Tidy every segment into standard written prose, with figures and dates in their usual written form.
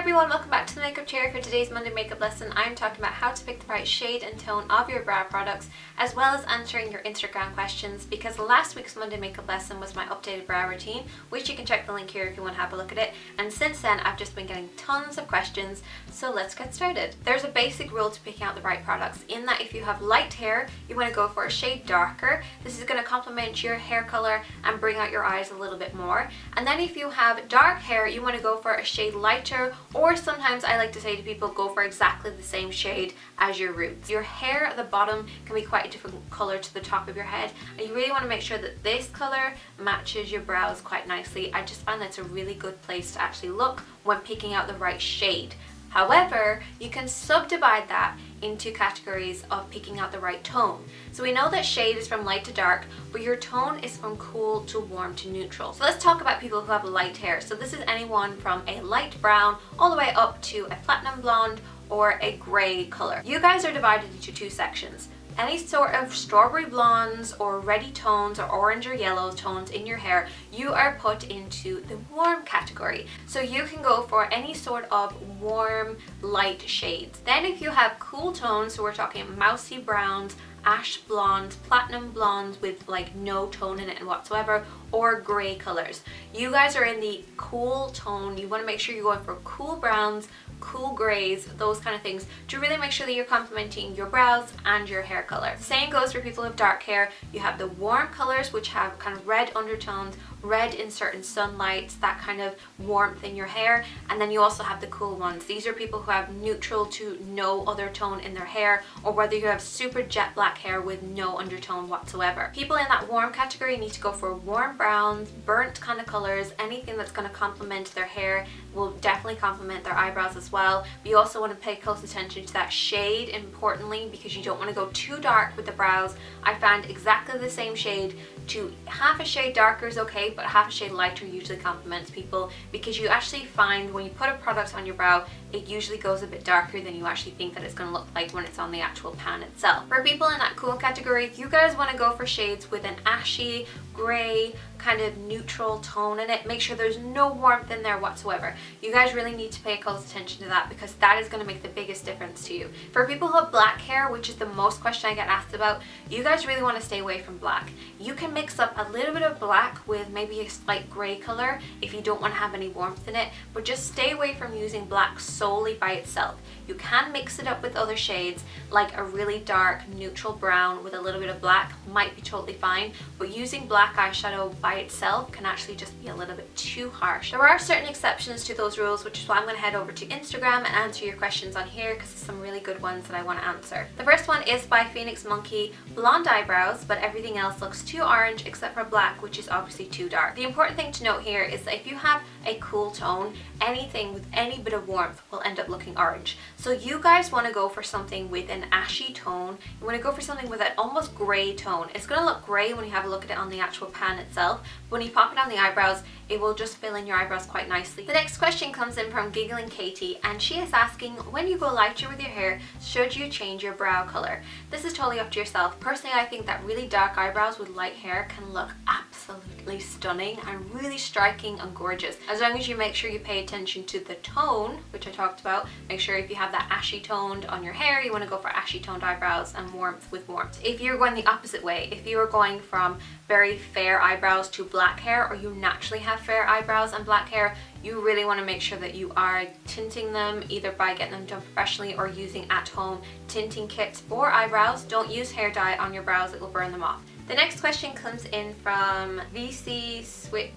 everyone, welcome back to the makeup chair. For today's Monday makeup lesson, I'm talking about how to pick the right shade and tone of your brow products, as well as answering your Instagram questions, because last week's Monday makeup lesson was my updated brow routine, which you can check the link here if you want to have a look at it. And since then, I've just been getting tons of questions, so let's get started. There's a basic rule to picking out the right products, in that if you have light hair, you want to go for a shade darker. This is going to complement your hair color and bring out your eyes a little bit more. And then if you have dark hair, you want to go for a shade lighter, or sometimes I like to say to people, go for exactly the same shade as your roots. Your hair at the bottom can be quite a different color to the top of your head, and you really want to make sure that this color matches your brows quite nicely. I just find that's a really good place to actually look when picking out the right shade. However, you can subdivide that into categories of picking out the right tone. So we know that shade is from light to dark, but your tone is from cool to warm to neutral. So let's talk about people who have light hair. So this is anyone from a light brown all the way up to a platinum blonde or a gray color. You guys are divided into two sections. Any sort of strawberry blondes or reddy tones or orange or yellow tones in your hair, you are put into the warm category. So you can go for any sort of warm light shades. Then if you have cool tones, so we're talking mousy browns, ash blondes, platinum blondes with like no tone in it whatsoever, or gray colors, you guys are in the cool tone. You want to make sure you're going for cool browns, cool grays, those kind of things, to really make sure that you're complementing your brows and your hair color. Same goes for people with dark hair. You have the warm colors, which have kind of red undertones, red in certain sunlights, that kind of warmth in your hair. And then you also have the cool ones. These are people who have neutral to no other tone in their hair, or whether you have super jet black hair with no undertone whatsoever. People in that warm category need to go for warm browns, burnt kind of colors. Anything that's going to complement their hair will definitely complement their eyebrows as well. But you also want to pay close attention to that shade, importantly, because you don't want to go too dark with the brows. I found exactly the same shade to half a shade darker is okay, but half a shade lighter usually compliments people, because you actually find when you put a product on your brow, it usually goes a bit darker than you actually think that it's going to look like when it's on the actual pan itself. For people in that cool category, you guys want to go for shades with an ashy, gray, kind of neutral tone in it. Make sure there's no warmth in there whatsoever. You guys really need to pay close attention to that, because that is going to make the biggest difference to you. For people who have black hair, which is the most question I get asked about, you guys really want to stay away from black. You can mix up a little bit of black with maybe a slight gray color if you don't want to have any warmth in it, but just stay away from using black solely by itself. You can mix it up with other shades, like a really dark neutral brown with a little bit of black might be totally fine, but using black eyeshadow by itself can actually just be a little bit too harsh. There are certain exceptions to those rules, which is why I'm going to head over to Instagram and answer your questions on here, because there's some really good ones that I want to answer. The first one is by Phoenix Monkey. Blonde eyebrows, but everything else looks too orange except for black, which is obviously too dark. The important thing to note here is that if you have a cool tone, anything with any bit of warmth will end up looking orange. So you guys want to go for something with an ashy tone. You want to go for something with an almost gray tone. It's going to look gray when you have a look at it on the actual pan itself, but when you pop it on the eyebrows, it will just fill in your eyebrows quite nicely. The next question comes in from Giggling Katie, and she is asking, when you go lighter with your hair, should you change your brow color? This is totally up to yourself. Personally, I think that really dark eyebrows with light hair can look absolutely stunning and really striking and gorgeous, as long as you make sure you pay attention to the tone, which I talked about. Make sure if you have that ashy toned on your hair, you want to go for ashy toned eyebrows and warmth with warmth. If you're going the opposite way, if you are going from very fair eyebrows to black hair, or you naturally have fair eyebrows and black hair, you really want to make sure that you are tinting them, either by getting them done professionally or using at-home tinting kits for eyebrows. Don't use hair dye on your brows, it will burn them off. The next question comes in from VC Switz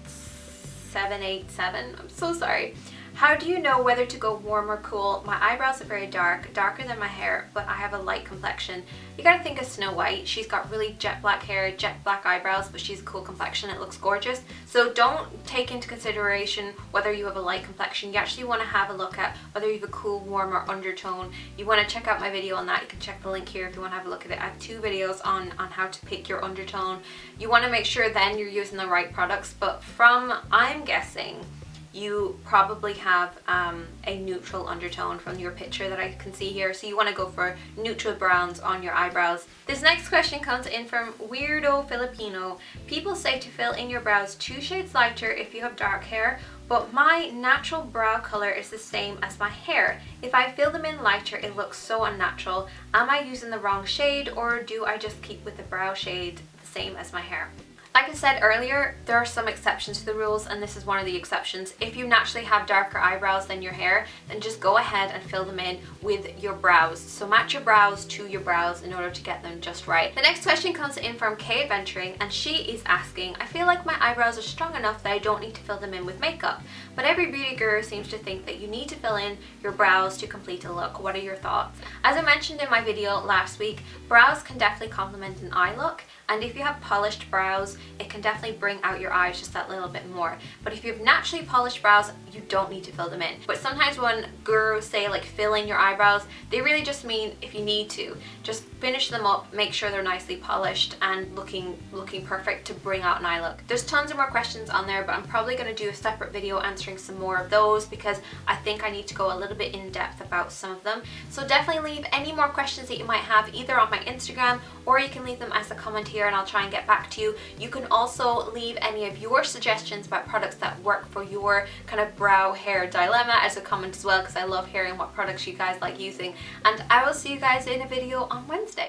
787. I'm so sorry. How do you know whether to go warm or cool? My eyebrows are very dark, darker than my hair, but I have a light complexion. You gotta think of Snow White. She's got really jet black hair, jet black eyebrows, but she's a cool complexion. It looks gorgeous. So don't take into consideration whether you have a light complexion. You actually want to have a look at whether you have a cool, warm, or undertone. You want to check out my video on that. You can check the link here if you want to have a look at it. I have 2 videos on how to pick your undertone. You want to make sure then you're using the right products, but I'm guessing you probably have a neutral undertone from your picture that I can see here, so you want to go for neutral browns on your eyebrows. This next question comes in from Weirdo Filipino. People say to fill in your brows 2 shades lighter if you have dark hair, but my natural brow color is the same as my hair. If I fill them in lighter, it looks so unnatural. Am I using the wrong shade, or do I just keep with the brow shade the same as my hair? Like I said earlier, there are some exceptions to the rules, and this is one of the exceptions. If you naturally have darker eyebrows than your hair, then just go ahead and fill them in with your brows. So match your brows to your brows in order to get them just right. The next question comes in from Kay Adventuring, and she is asking, I feel like my eyebrows are strong enough that I don't need to fill them in with makeup, but every beauty guru seems to think that you need to fill in your brows to complete a look. What are your thoughts? As I mentioned in my video last week, brows can definitely complement an eye look, and if you have polished brows, it can definitely bring out your eyes just that little bit more. But if you have naturally polished brows, you don't need to fill them in. But sometimes when gurus say like fill in your eyebrows, they really just mean if you need to. Just finish them up, make sure they're nicely polished and looking perfect to bring out an eye look. There's tons of more questions on there, but I'm probably going to do a separate video answering some more of those because I think I need to go a little bit in depth about some of them. So definitely leave any more questions that you might have either on my Instagram, or you can leave them as a comment here and I'll try and get back to you. You can also leave any of your suggestions about products that work for your kind of brow hair dilemma as a comment as well, because I love hearing what products you guys like using. And I will see you guys in a video on Wednesday.